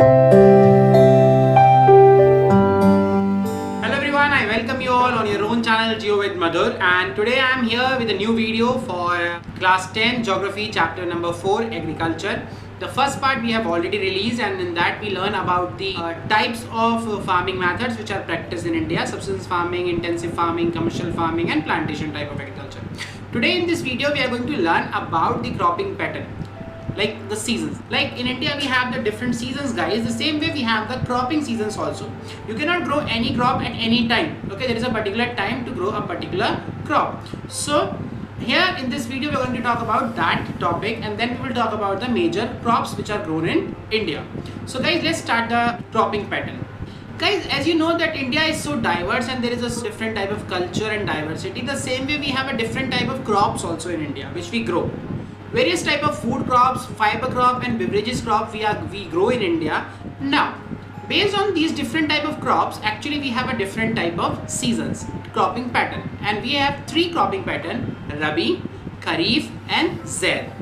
Hello everyone, I welcome you all on your own channel Geo with Madhur, and today I am here with a new video for class 10 geography chapter number 4 agriculture. The first part we have already released, and in that we learn about the types of farming methods which are practiced in India: subsistence farming, intensive farming, commercial farming and plantation type of agriculture. Today in this video we are going to learn about the cropping pattern, like the seasons. Like in India we have the different seasons, guys. The same way we have the cropping seasons also. You cannot grow any crop at any time. Okay, there is a particular time to grow a particular crop. So here in this video we are going to talk about that topic, and then we will talk about the major crops which are grown in India. So guys, let's start the cropping pattern. Guys, as you know that India is so diverse and there is a different type of culture and diversity. The same way we have a different type of crops also in India which we grow. Various type of food crops, fiber crop and beverages crop we grow in India. Now, based on these different type of crops, actually we have a different type of seasons, cropping pattern, and we have three cropping pattern: Rabi, Kharif and Zaid.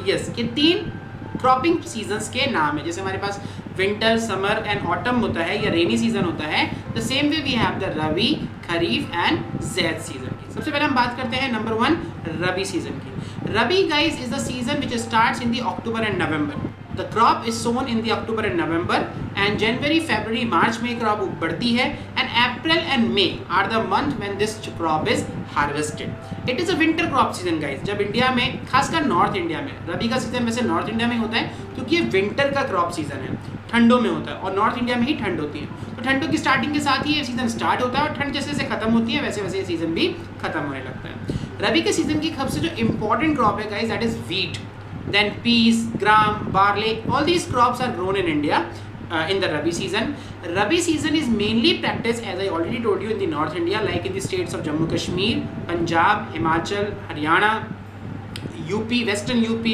Yes, ये तीन cropping seasons के नाम है. जैसे हमारे पास winter, summer and autumn होता है या रेनी सीजन होता है, the same way we have the Rabi, Kharif and Zaid season की. सबसे पहले हम बात करते हैं नंबर 1 रबी सीजन की. Rabi, guys, is the season which starts in the October and November. The crop is sown in the October and November, and January, February, March में crop बढ़ती है, and April and May are the month when this crop is harvested. It is a winter crop season, guys. जब India में, खासकर north India में, रबी का season वैसे north India में होता है क्योंकि ये विंटर का क्रॉप सीजन है, ठंडों में होता है और नॉर्थ इंडिया में ही ठंड होती है. तो ठंडों की स्टार्टिंग के साथ ही ये सीजन स्टार्ट होता है और ठंड जैसे जैसे खत्म होती है वैसे वैसे ये सीजन भी खत्म होने लगता है. रबी के सीजन की सबसे जो इंपॉर्टेंट क्रॉप है, guys, that is wheat, then peas, gram, barley. All these crops are grown in India in the Rabi season. Rabi season is mainly practiced, as I already told you, in the North India, like in the states of Jammu Kashmir, Punjab, Himachal, Haryana, UP, Western UP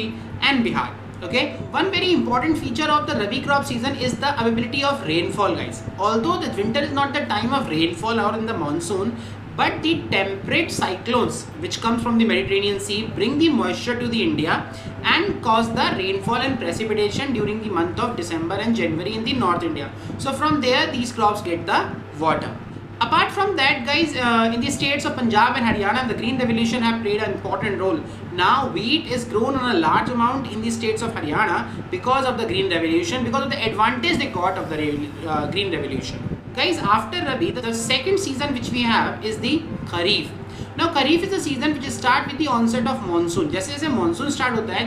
and Bihar. Okay, one very important feature of the Rabi crop season is the availability of rainfall, guys. Although the winter is not the time of rainfall or in the monsoon, but the temperate cyclones which come from the Mediterranean Sea bring the moisture to the India and cause the rainfall and precipitation during the month of December and January in the North India. So from there these crops get the water. Apart from that, guys, in the states of Punjab and Haryana, the green revolution have played an important role. Now wheat is grown on a large amount in the states of Haryana because of the green revolution, because of the advantage they got of the green revolution. Guys, after Rabi, the second season which we have is the Kharif. Now Kharif is the season which start with the onset of monsoon. जैसे जैसे monsoon start होता है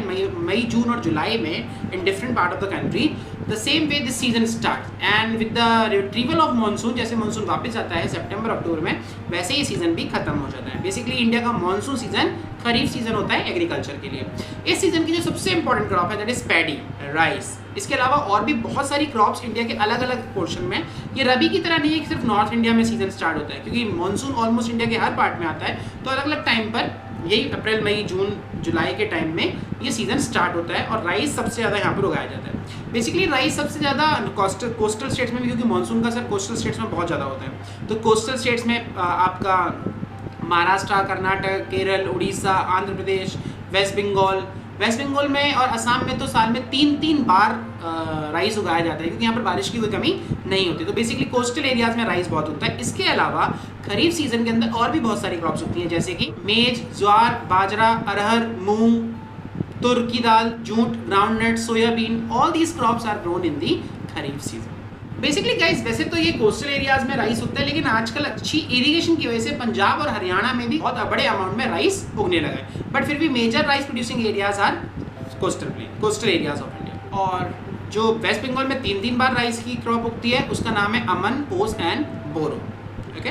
मई, जून और जुलाई में in different part of the country, the same way this season starts, and with the retrieval of monsoon, जैसे monsoon वापस आता है सितंबर अक्टूबर में, वैसे ही सीजन भी खत्म हो जाता है. बेसिकली इंडिया का monsoon सीजन खरीफ सीजन होता है एग्रीकल्चर के लिए. इस सीजन की जो सबसे इंपॉर्टेंट क्रॉप है दैट इज पैडी, राइस. इसके अलावा और भी बहुत सारी क्रॉप्स इंडिया के अलग अलग पोर्शन में. ये रबी की तरह नहीं है कि सिर्फ नॉर्थ इंडिया में सीजन स्टार्ट होता है, क्योंकि मानसून ऑलमोस्ट इंडिया के हर पार्ट में आता है. तो अलग अलग टाइम पर, यही अप्रैल, मई, जून, जुलाई के टाइम में ये सीजन स्टार्ट होता है. और राइस सबसे ज़्यादा यहाँ पर उगाया जाता है. बेसिकली राइस सबसे ज़्यादा कोस्टल स्टेट्स में भी, क्योंकि मानसून का असर कोस्टल स्टेट्स में बहुत ज़्यादा होता है. तो कोस्टल स्टेट्स में आपका महाराष्ट्र, कर्नाटक, केरल, उड़ीसा, आंध्र प्रदेश, वेस्ट बंगाल में और असम में तो साल में 3 बार राइस उगाया जाता है, क्योंकि यहाँ पर बारिश की कोई कमी नहीं होती. तो बेसिकली कोस्टल एरियाज में राइस बहुत होता है. इसके अलावा खरीफ सीजन के अंदर और भी बहुत सारी क्रॉप्स होती हैं, जैसे कि मेज, ज्वार, बाजरा, अरहर, मूंग, तुर की दाल, jute, groundnut, soybean. All these crops are grown in the kharif season. Basically guys, वैसे तो ये कोस्टल एरियाज में राइस होता है, लेकिन आजकल अच्छी इरिगेशन की वजह से पंजाब और हरियाणा में भी बहुत बड़े अमाउंट में राइस उगने लगा है. बट फिर भी major rice producing areas are coastal areas of India. और जो वेस्ट बंगाल में 3 बार राइस की क्रॉप उगती है उसका नाम है अमन, पोस and Boro. Okay,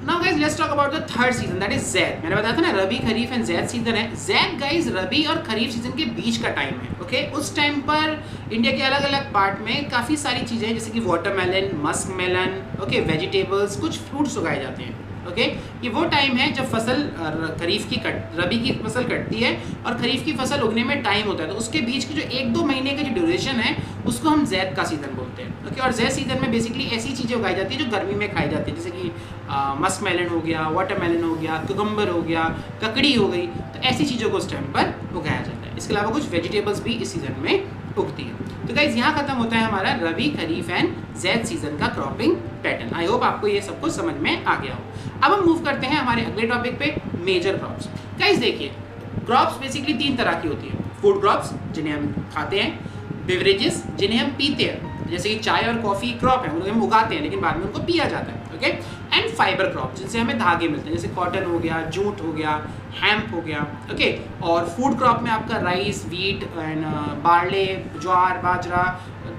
now guys let's talk about the third season, that is zaid. मैंने बताया था ना, रबी, खरीफ एंड ज़ैद सीजन है. ज़ैद, गाइस, रबी और खरीफ सीजन के बीच का टाइम है. ओके, उस टाइम पर इंडिया के अलग अलग पार्ट में काफ़ी सारी चीज़ें, जैसे कि watermelon, musk melon, okay, vegetables, कुछ फ्रूट्स उगाए जाते हैं. ओके, ये वो टाइम है जब फसल रबी की फसल कटती है और खरीफ की फसल उगने में टाइम होता है. तो उसके बीच की जो 1-2 महीने का जो ड्यूरेशन है उसको हम ज़ैद का सीज़न बोलते हैं. ओके, और ज़ैद सीज़न में बेसिकली ऐसी चीज़ें उगाई जाती है जो गर्मी में खाई जाती है, जैसे कि मस्क मेलन हो गया, वाटरमेलन हो गया, कुकम्बर हो गया, ककड़ी हो गई. तो ऐसी चीज़ों को उस टाइम पर उगाया जाता है. इसके अलावा कुछ वेजिटेबल्स भी इस सीज़न में उगती है। तो गाइज यहाँ खत्म होता है हमारा रबी, खरीफ एंड ज़ैद सीजन का क्रॉपिंग पैटर्न। आई होप आपको ये सब कुछ समझ में आ गया हो। अब हम मूव करते हैं हमारे अगले टॉपिक पे, मेजर क्रॉप्स। गाइज देखिए, क्रॉप्स बेसिकली 3 तरह की होती है। फूड क्रॉप्स जिन्हें हम खाते हैं, बेवरेजेस जिन्हें हम पीते हैं, जैसे कि चाय और कॉफ़ी क्रॉप है, उन्हें हम उगाते हैं लेकिन बाद में उनको पिया जाता है, ओके। एंड फाइबर क्रॉप जिनसे हमें धागे मिलते हैं, जैसे कॉटन हो गया, जूट हो गया, हैम्प हो गया, ओके। और फूड क्रॉप में आपका राइस, वीट एंड बार्ले, ज्वार, बाजरा,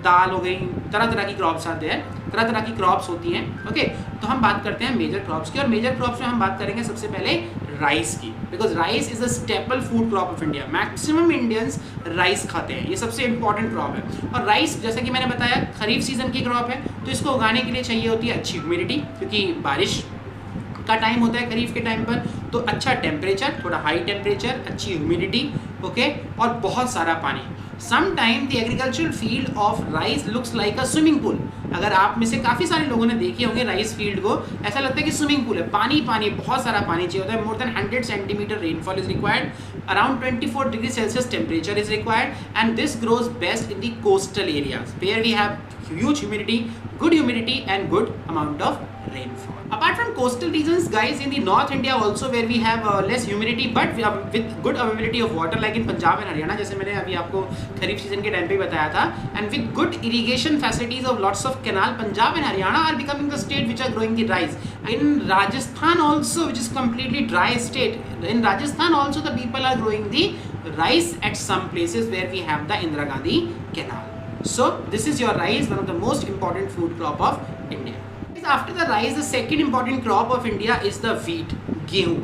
दाल हो गई, तरह तरह की क्रॉप्स आते हैं, तरह तरह की क्रॉप्स होती हैं, ओके। तो हम बात करते हैं मेजर क्रॉप्स की, और मेजर क्रॉप्स में हम बात करेंगे सबसे पहले राइस की, because rice is a staple food crop of India. Maximum Indians rice खाते हैं, ये सबसे इंपॉर्टेंट क्रॉप है। और राइस जैसा कि मैंने बताया खरीफ सीजन की क्रॉप है, तो इसको उगाने के लिए चाहिए होती है अच्छी ह्यूमिडिटी, क्योंकि बारिश का टाइम होता है खरीफ के टाइम पर, तो अच्छा टेम्परेचर, थोड़ा हाई टेम्परेचर, अच्छी ह्यूमिडिटी, ओके, और बहुत सारा पानी। Sometime the agricultural field of rice looks like a swimming pool। अगर आप में से काफ़ी सारे लोगों ने देखे होंगे राइस फील्ड को, ऐसा लगता है कि स्विमिंग पूल है, पानी पानी, बहुत सारा पानी चाहिए होता है। More than 100 centimetre rainfall is required, around 24 degree Celsius temperature is required, and this grows best in the coastal areas where we have huge humidity, good humidity and good amount of rainfall. Apart from coastal regions, guys, in the North India also where we have less humidity but with good availability of water, like in Punjab and Haryana, जैसे मैंने अभी आपको खरीफ season के time पे बताया था, and with good irrigation facilities of lots of canal, Punjab and Haryana are becoming the state which are growing the rice. In Rajasthan also, which is completely dry state, in Rajasthan also the people are growing the rice at some places where we have the Indira Gandhi canal. So this is your rice, one of the most important food crop of India. After the rice, the second important crop of India is the wheat, गेहूं.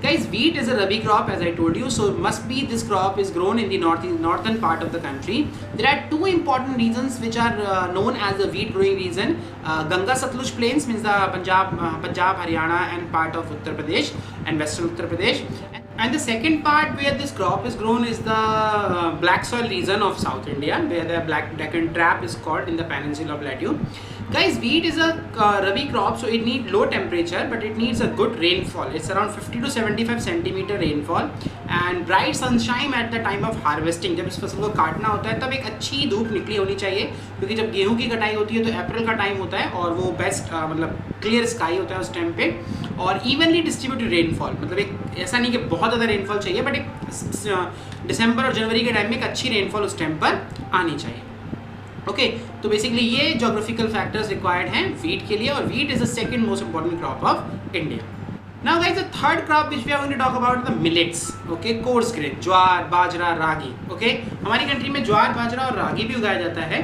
Guys, wheat is a rabi crop, as I told you, so must be this crop is grown in the northern part of the country. There are 2 important regions which are known as the wheat growing region. Ganga Satluj plains means the Punjab, Haryana and part of Uttar Pradesh and western Uttar Pradesh. And the second part where this crop is grown is the black soil region of South India, where the Black Deccan Trap is called in the Peninsula Plateau. Guys, wheat is a rabi crop, so it needs low temperature, but it needs a good rainfall. It's around 50 to 75 centimeter rainfall and bright sunshine at the time of harvesting. जब इस फसल को काटना होता है तब एक अच्छी धूप निकली होनी चाहिए, क्योंकि जब गेहूं की कटाई होती है तो अप्रैल का टाइम होता है और वो बेस्ट मतलब क्लियर स्काई होता है उस टाइम पे, और इवनली डिस्ट्रीब्यूटेड रेनफॉल, मतलब एक ऐसा नहीं कि बहुत ज़्यादा रेनफॉल चाहिए, बट एक दिसंबर और जनवरी के टाइम में एक अच्छी रेनफॉल उस टाइम पर आनी चाहिए, ओके। तो बेसिकली ये जोग्राफिकल फैक्टर्स रिक्वायर्ड हैं वीट के लिए, और wheat is the second most important crop of India. Now guys, the third crop which we are going to talk about the millets, okay, coarse grain, jowar, bajra, ragi, okay. हमारी country में ज्वार, बाजरा और रागी भी उगाया जाता है.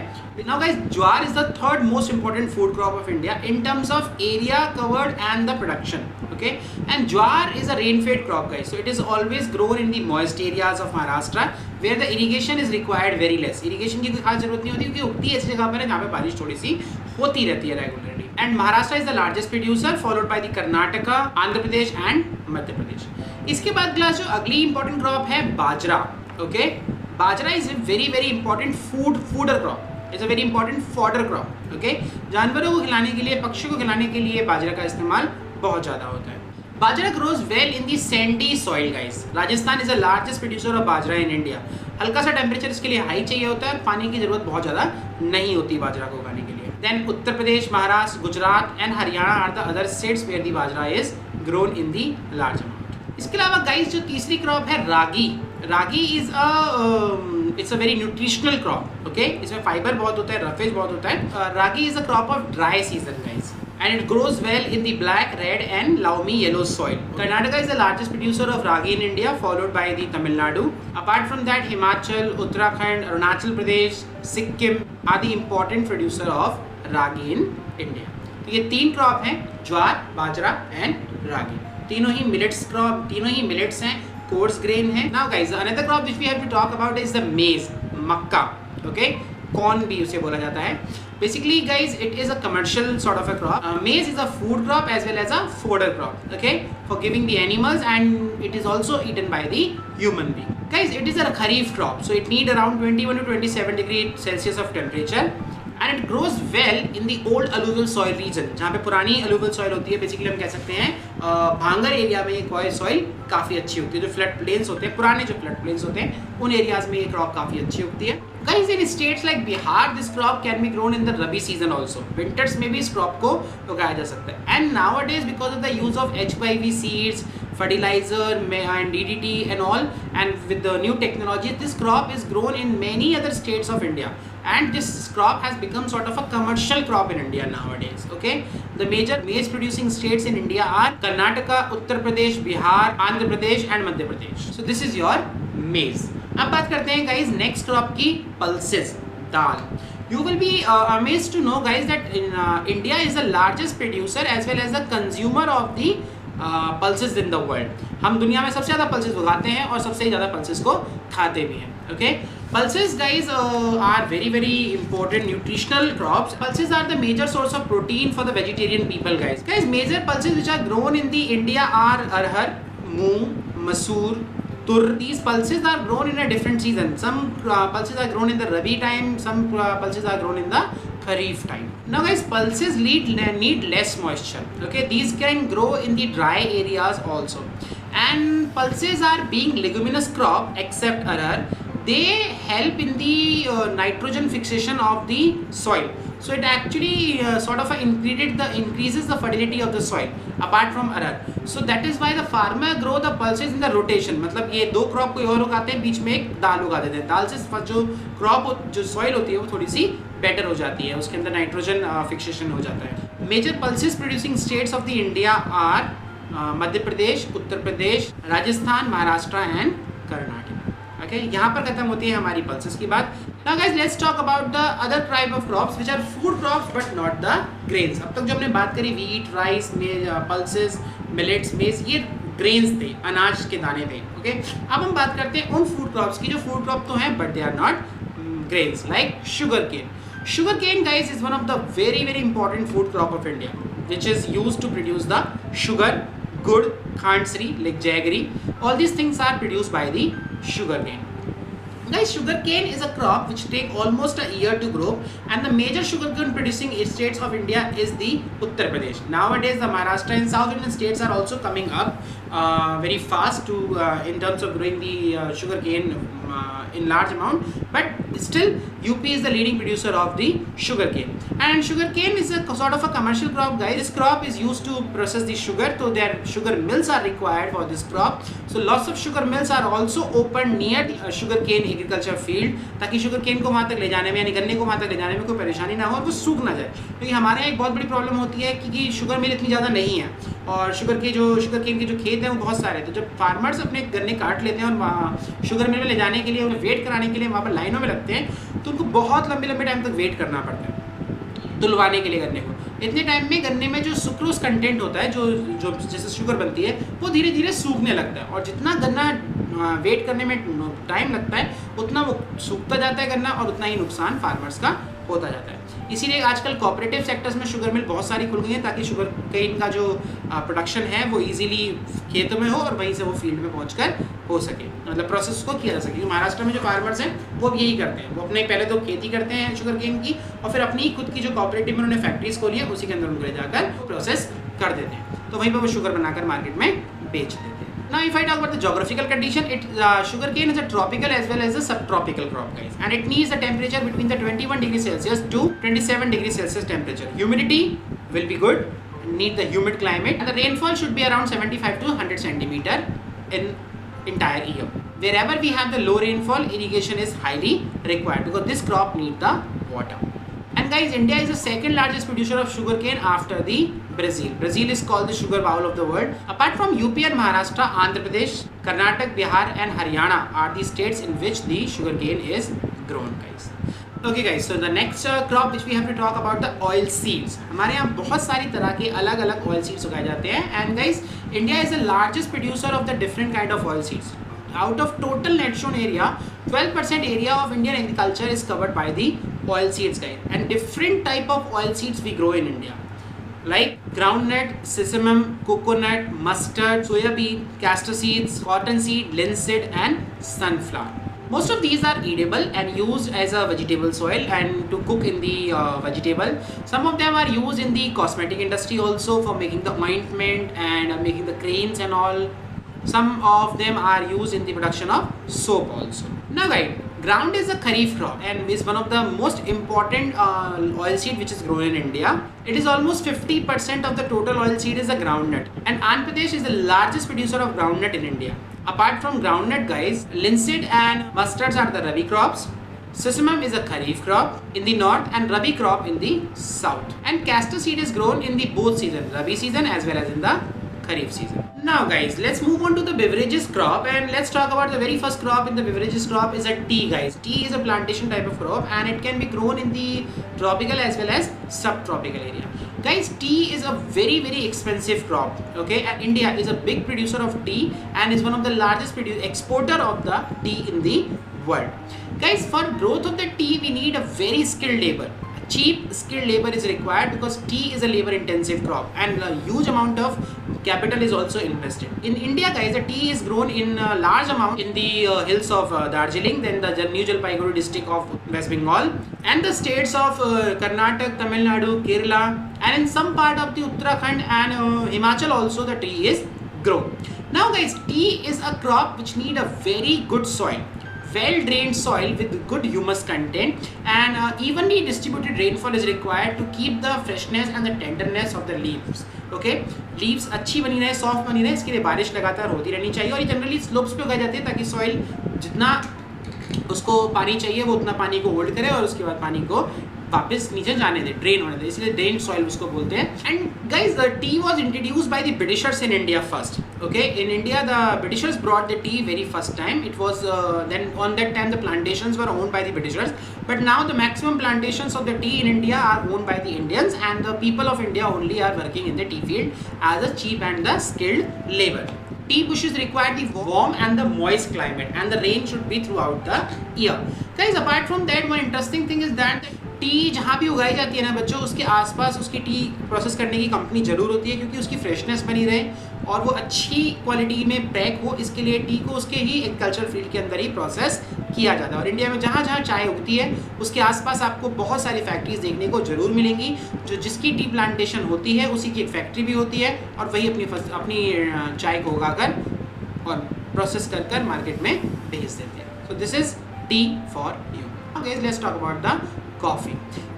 Now guys, jowar is the third most important food crop of India in terms of area covered and the production, okay. And jowar is a rain-fed crop, guys, so it is always grown in the moist areas of Maharashtra where the irrigation is required very less. Irrigation की कोई खास जरूरत नहीं होती, क्योंकि उगती है ऐसी जगह पर है जहाँ पे बारिश थोड़ी सी होती रहती है regularly. And Maharashtra is the largest producer, followed by the Karnataka, Andhra Pradesh and Madhya Pradesh. इसके बाद क्लास जो अगली इंपॉर्टेंट क्रॉप है bajra, okay. Bajra is a very very important fodder crop, it's a very important fodder crop, okay. जानवरों को खिलाने के लिए, पक्षियों को खिलाने के लिए बाजरा का इस्तेमाल बहुत ज़्यादा होता है. Bajra grows well in the sandy soil, guys. Rajasthan is the largest producer of bajra in India. हल्का सा टेम्परेचर इसके लिए हाई चाहिए होता है, पानी की जरूरत बहुत ज़्यादा नहीं होती बाजरा को उगाने के लिए. Then Uttar Pradesh, Maharashtra, Gujarat and Haryana are the other states where the bajra is grown in the large amount. इसके अलावा गाइस जो तीसरी क्रॉप है ragi. Ragi is it's a very nutritional crop, okay. इसमें फाइबर बहुत होता है, रफेज बहुत होता है. Ragi is a crop of dry season, guys, and it grows well in the black, red and loamy yellow soil. Karnataka is the largest producer of ragi in India, followed by the Tamil Nadu. Apart from that, Himachal, Uttarakhand, Arunachal Pradesh, Sikkim are the important producer of ragi in India. तो ये 3 crop हैं, ज्वार, बाजरा and रागी. तीनों ही millets crop, तीनों ही millets हैं, coarse grain है. Now guys, another crop which we have to talk about is the maize, Mecca, okay. Corn भी उसे बोला जाता है. Basically guys, it is a commercial sort of a crop. Maize is a food crop as well as a fodder crop, okay, for giving the animals, and it is also eaten by the human being. Guys, it is a kharif crop, so it need around 21 to 27 degree Celsius of temperature, and it grows well in the old alluvial soil region. जहाँ पे पुरानी alluvial soil होती है, basically हम कह सकते हैं भांगर एरिया में ये सॉइल काफ़ी अच्छी होती है. जो फ्लड प्लेन्स होते हैं, पुराने जो फ्लड प्लेन्स होते हैं, उन एरियाज में ये क्रॉप काफ़ी अच्छी उगती है. Guys, in states like Bihar, this crop can be grown in the Rabi season also. Winters में भी इस crop को उगाया जा सकता है. And nowadays, because of the use of HYV seeds, fertilizer and DDT and all, and with the new technology, this crop is grown in many other states of India. And this crop has become sort of a commercial crop in India nowadays. Okay, the major maize producing states in India are Karnataka, Uttar Pradesh, Bihar, Andhra Pradesh and Madhya Pradesh. So this is your maize. अब बात करते हैं guys next crop की, pulses, dal. You will be amazed to know guys that India is the largest producer as well as the consumer of the pulses in the world. हम दुनिया में सबसे ज़्यादा पल्सेस उगाते हैं और सबसे ज़्यादा पल्सेस को खाते भी हैं. Okay, pulses guys are very important nutritional crops. Pulses are the major source of protein for the vegetarian people guys. Major pulses which are grown in the India are arhar, moong, masoor, tur. These pulses are grown in a different season. Some pulses are grown in the Rabi time, some pulses are grown in the Kharif time. Now guys, pulses need less moisture. Okay, these can grow in the dry areas also. And pulses are being leguminous crop except arhar. They help in the nitrogen fixation of the soil. So it actually sort of increases the fertility of the soil apart from arhar. So that is why the farmer grow the pulses in the rotation. मतलब ये दो crop कोई और उगाते हैं, बीच में एक दाल उगा देते हैं. दाल से जो क्रॉप जो सॉइल होती है वो थोड़ी सी बेटर हो जाती है, उसके अंदर नाइट्रोजन फिक्सेशन हो जाता है. Major pulses producing states of the India are Madhya Pradesh, Uttar Pradesh, Rajasthan, Maharashtra and Karnataka. Okay, यहाँ पर खत्म होती है हमारी पल्सेस की बात. Now guys, let's talk about the other type of crops which are food crops but not the grains. अब तक जो हमने बात करी wheat, rice, pulses, millets, maize, ये grains थे, अनाज के दाने थे. Okay, अब हम बात करते हैं उन food crops की जो food crop तो हैं but they are not grains, like sugar cane. Sugar cane guys is one of the very important food crop of India which is used to produce the sugar, gur, khandsri, like jaggery. All these things are produced by the sugar cane. Guys, sugar cane is a crop which take almost a year to grow, and the major sugar cane producing states of India is the Uttar Pradesh. Nowadays the Maharashtra and South Indian states are also coming up very fast to in terms of growing the sugar cane in large amount, but still UP is the leading producer of the sugar cane. And sugar cane is a sort of a commercial crop guys. This crop is used to process the sugar, so their sugar mills are required for this crop. So lots of sugar mills are also opened near the sugar cane agriculture field, ताकि sugar cane को वहाँ तक ले जाने में यानी गन्ने को वहाँ तक ले जाने में कोई परेशानी ना हो और वो सूख ना जाए. क्योंकि हमारे यहाँ एक बहुत बड़ी प्रॉब्लम होती है कि शुगर मिल इतनी ज़्यादा नहीं है और शुगर केन के जो खेत हैं वो बहुत सारे. तो जब फार्मर्स अपने गन्ने काट लेते हैं और वहाँ शुगर मिल में ले जाने के लिए उन्हें वेट कराने के लिए वहाँ पर लाइनों में लगते हैं, तो उनको बहुत लंबे टाइम तक वेट करना पड़ता है तुलवाने के लिए गन्ने को. इतने टाइम में गन्ने में जो सुक्रोज कंटेंट होता है जो जैसे शुगर बनती है वो धीरे धीरे सूखने लगता है, और जितना गन्ना वेट करने में टाइम लगता है उतना वो सूखता जाता है गन्ना और उतना ही नुकसान फार्मर्स का होता जाता है. इसीलिए आजकल कोऑपरेटिव सेक्टर्स में शुगर मिल बहुत सारी खुल गई हैं ताकि शुगर केन का जो प्रोडक्शन है वो इजीली खेतों में हो और वहीं से वो फील्ड में पहुंचकर हो सके, मतलब प्रोसेस को किया जा सके. क्योंकि महाराष्ट्र में जो फार्मर्स हैं वो अब यही करते हैं, वो अपने पहले तो खेती करते हैं शुगर केन की और फिर अपनी खुद की जो कोऑपरेटिव में उन्होंने फैक्ट्रीज खोली है उसी के अंदर उनको ले जाकर प्रोसेस कर देते हैं, तो वहीं पर वो शुगर बनाकर मार्केट में बेच देते हैं. Now if I talk about the geographical condition, sugarcane is a tropical as well as a subtropical crop guys, and it needs a temperature between the 21 degrees Celsius to 27 degrees Celsius temperature. Humidity will be good, need the humid climate, and the rainfall should be around 75 to 100 centimeter in entire year. Wherever we have the low rainfall, irrigation is highly required because this crop need the water. And guys, India is the second largest producer of sugarcane after the Brazil. Brazil is called the sugar bowl of the world. Apart from UP and Maharashtra, Andhra Pradesh, Karnataka, Bihar and Haryana are the states in which the sugarcane is grown guys. Okay guys, so the next crop which we have to talk about the oil seeds. हमारे यहाँ बहुत सारी तरह के अलग अलग oil seeds उगाए जाते हैं, and guys, India is the largest producer of the different kind of oil seeds. Out of total net shown area, 12% area of Indian agriculture is covered by the oil seeds guys, and different type of oil seeds we grow in India like groundnut, sesame, coconut, mustard, soya bean, castor seeds, cotton seed, linseed and sunflower. Most of these are edible and used as a vegetable oil and to cook in the vegetable. Some of them are used in the cosmetic industry also for making the ointment and making the creams and all. Some of them are used in the production of soap also. Now guys, Ground is a kharif crop and is one of the most important oilseed which is grown in India. It is almost 50% of the total oilseed is a groundnut, and Andhra Pradesh is the largest producer of groundnut in India. Apart from groundnut, guys, linseed and mustards are the rabi crops. Sesamum is a kharif crop in the north and rabi crop in the south. And castor seed is grown in the both season, rabi season as well as in the kharif season. Now guys, let's move on to the beverages crop, and let's talk about the very first crop in the beverages crop is a tea, guys. Tea is a plantation type of crop and it can be grown in the tropical as well as subtropical area. Guys, tea is a very expensive crop, okay, and India is a big producer of tea and is one of the largest exporter of the tea in the world. Guys, for growth of the tea we need a very skilled labor. Cheap skilled labor is required because tea is a labor intensive crop and a huge amount of capital is also invested. In India, guys, the tea is grown in a large amount in the hills of Darjeeling, then the New Jalpaiguri district of West Bengal, and the states of Karnataka, Tamil Nadu, Kerala, and in some part of the Uttarakhand and Himachal also the tea is grown. Now guys, tea is a crop which need a very good soil, well drained soil with good humus content, and evenly distributed rainfall is required to keep the freshness and the tenderness of the leaves. Okay, leaves अच्छी बनी रहे, soft बनी रहे, इसके लिए बारिश लगातार होती रहनी चाहिए और ये जनरली स्लोप्स पे उगाई जाती है ताकि सॉइल जितना उसको पानी चाहिए वो उतना पानी को होल्ड करे और उसके बाद पानी को वापस नीचे जाने दे, ड्रेन होने दे, इसलिए ड्रेन सॉइल उसको बोलते हैं. And guys, the tea was introduced by the Britishers in India first. Okay, in India the Britishers brought the T very first time. It was then on that time the plantations were owned by the Britishers, but now the maximum plantations of the tea in India are owned by the Indians, and the people of India only are working in the tea field as a cheap and the skilled labor. Tea bushes require the warm and the moist climate, and the rain should be throughout the year. Guys, apart from that, one interesting thing is that T जहाँ भी उगाई जाती है ना बच्चों, उसके आसपास उसकी टी प्रोसेस करने की कंपनी जरूर होती है क्योंकि उसकी फ्रेशनेस बनी रहे और वो अच्छी क्वालिटी में पैक हो. इसके लिए टी को उसके ही एग्रीकल्चर फील्ड के अंदर ही प्रोसेस किया जाता है. और इंडिया में जहाँ जहाँ चाय उगती है उसके आसपास आपको बहुत सारी फैक्ट्रीज देखने को जरूर मिलेंगी. जो जिसकी टी प्लांटेशन होती है उसी की एक फैक्ट्री भी होती है और वही अपनी चाय को उगाकर और प्रोसेस कर मार्केट में भेज देते हैं. So this is T for you. Okay, let's talk about the coffee.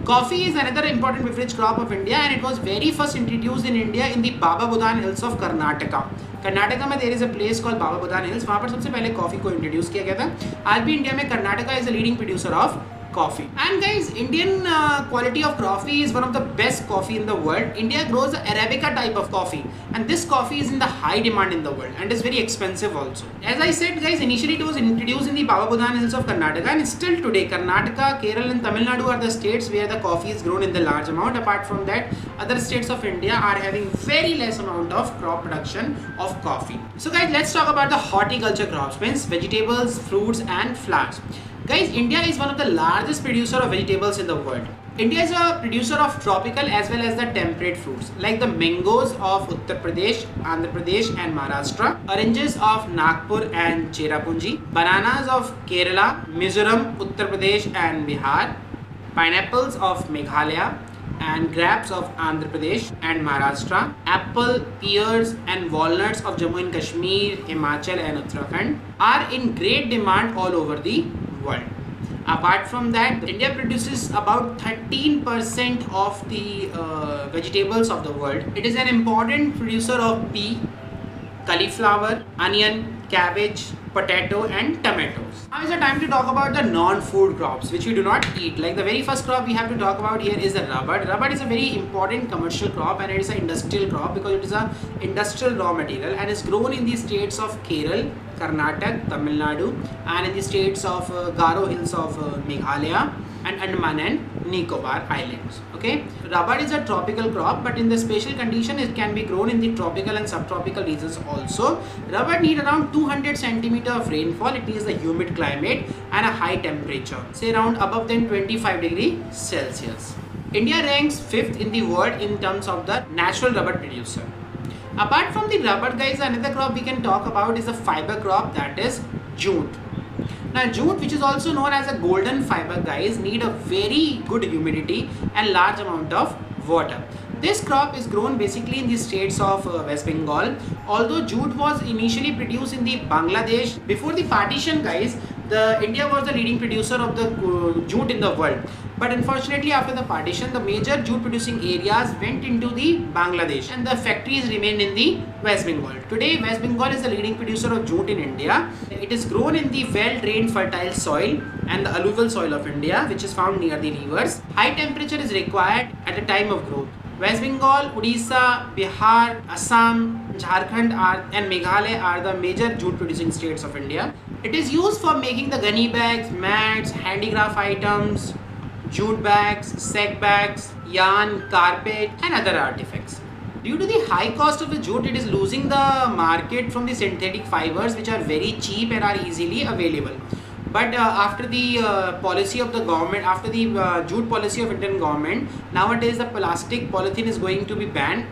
Coffee is another important beverage crop of India, and it was very first introduced in India in the Baba Budan Hills of Karnataka. Karnataka में there is a place called Baba Budan Hills. वहाँ पर सबसे पहले coffee को introduce किया गया था. आज भी इंडिया में Karnataka is a leading producer of coffee. And guys, Indian quality of coffee is one of the best coffee in the world. India grows the Arabica type of coffee, and this coffee is in the high demand in the world and is very expensive also. As I said guys, initially it was introduced in the Baba Budan Hills of Karnataka, and still today Karnataka, Kerala and Tamil Nadu are the states where the coffee is grown in the large amount. Apart from that, other states of India are having very less amount of crop production of coffee. So guys, let's talk about the horticulture crops, means vegetables, fruits and flowers. Guys, India is one of the largest producer of vegetables in the world. India is a producer of tropical as well as the temperate fruits like the mangoes of Uttar Pradesh, Andhra Pradesh and Maharashtra, oranges of Nagpur and Cherrapunji, bananas of Kerala, Mizoram, Uttar Pradesh and Bihar, pineapples of Meghalaya, and grapes of Andhra Pradesh and Maharashtra, apple, pears and walnuts of Jammu and Kashmir, Himachal and Uttarakhand are in great demand all over the world. Apart from that, India produces about 13% of the vegetables of the world. It is an important producer of pea, cauliflower, onion, cabbage, potato and tomatoes. Now is the time to talk about the non-food crops which we do not eat. Like the very first crop we have to talk about here is the rubber. Rubber is a very important commercial crop and it is an industrial crop because it is a industrial raw material and is grown in the states of Kerala, Karnataka, Tamil Nadu and in the states of Garo Hills of Meghalaya and Andaman and Nicobar Islands. Okay, rubber is a tropical crop, but in the special condition it can be grown in the tropical and subtropical regions also. Rubber need around 200 centimeter of rainfall. It needs a humid climate and a high temperature, say around above than 25 degrees Celsius. India ranks 5th in the world in terms of the natural rubber producer. Apart from the rubber guys, another crop we can talk about is the fiber crop, that is jute. Now jute, which is also known as a golden fiber guys, need a very good humidity and large amount of water. This crop is grown basically in the states of West Bengal. Although jute was initially produced in the Bangladesh before the partition guys, India was the leading producer of the jute in the world. But unfortunately, after the partition, the major jute producing areas went into the Bangladesh and the factories remained in the West Bengal. Today, West Bengal is the leading producer of jute in India. It is grown in the well-drained fertile soil and the alluvial soil of India, which is found near the rivers. High temperature is required at the time of growth. West Bengal, Odisha, Bihar, Assam, Jharkhand and Meghalaya are the major jute producing states of India. It is used for making the gunny bags, mats, handicraft items, jute bags, sack bags, yarn, carpet and other artifacts. Due to the high cost of the jute, it is losing the market from the synthetic fibers, which are very cheap and are easily available. But after the policy of the government, after the jute policy of Indian government, nowadays the plastic polythene is going to be banned,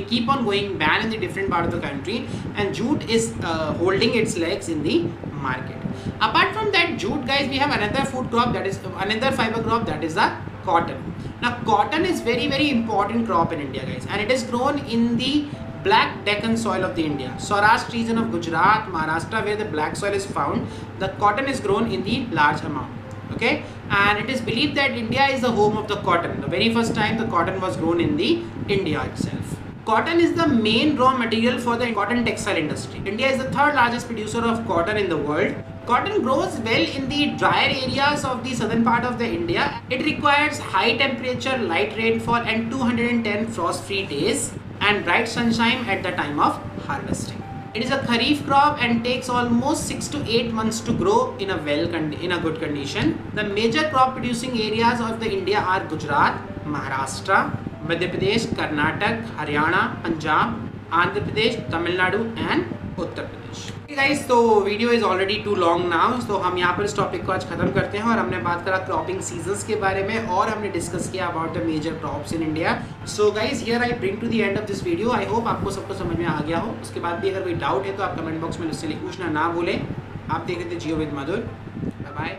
keep on going banned in the different part of the country, and jute is holding its legs in the market. Apart from that jute, guys, we have another food crop, that is another fiber crop, that is the cotton. Now cotton is very important crop in India, guys, and it is grown in the Black Deccan soil of the India. Saurashtra region of Gujarat, Maharashtra, where the black soil is found, the cotton is grown in the large amount. Okay, and it is believed that India is the home of the cotton. The very first time the cotton was grown in the India itself. Cotton is the main raw material for the cotton textile industry. India is the third largest producer of cotton in the world. Cotton grows well in the drier areas of the southern part of the India. It requires high temperature, light rainfall and 210 frost-free days and bright sunshine at the time of harvesting. It is a kharif crop and takes almost 6 to 8 months to grow in a good condition. The major crop producing areas of the India are Gujarat, Maharashtra, Madhya Pradesh, Karnataka, Haryana, Punjab, Andhra Pradesh, Tamil Nadu and Uttar Pradesh. Guys, तो video is already too long now, तो हम यहाँ पर इस topic को आज खत्म करते हैं और हमने बात करा क्रॉपिंग सीजन्स के बारे में और हमने डिस्कस किया about the major crops in India. So guys, here I bring to the end of this video. I hope आपको सबको समझ में आ गया हो. उसके बाद भी अगर कोई डाउट है तो आप कमेंट बॉक्स में उससे पूछना ना भूलें. आप देख रहे थे Geo with Madhur. Bye bye.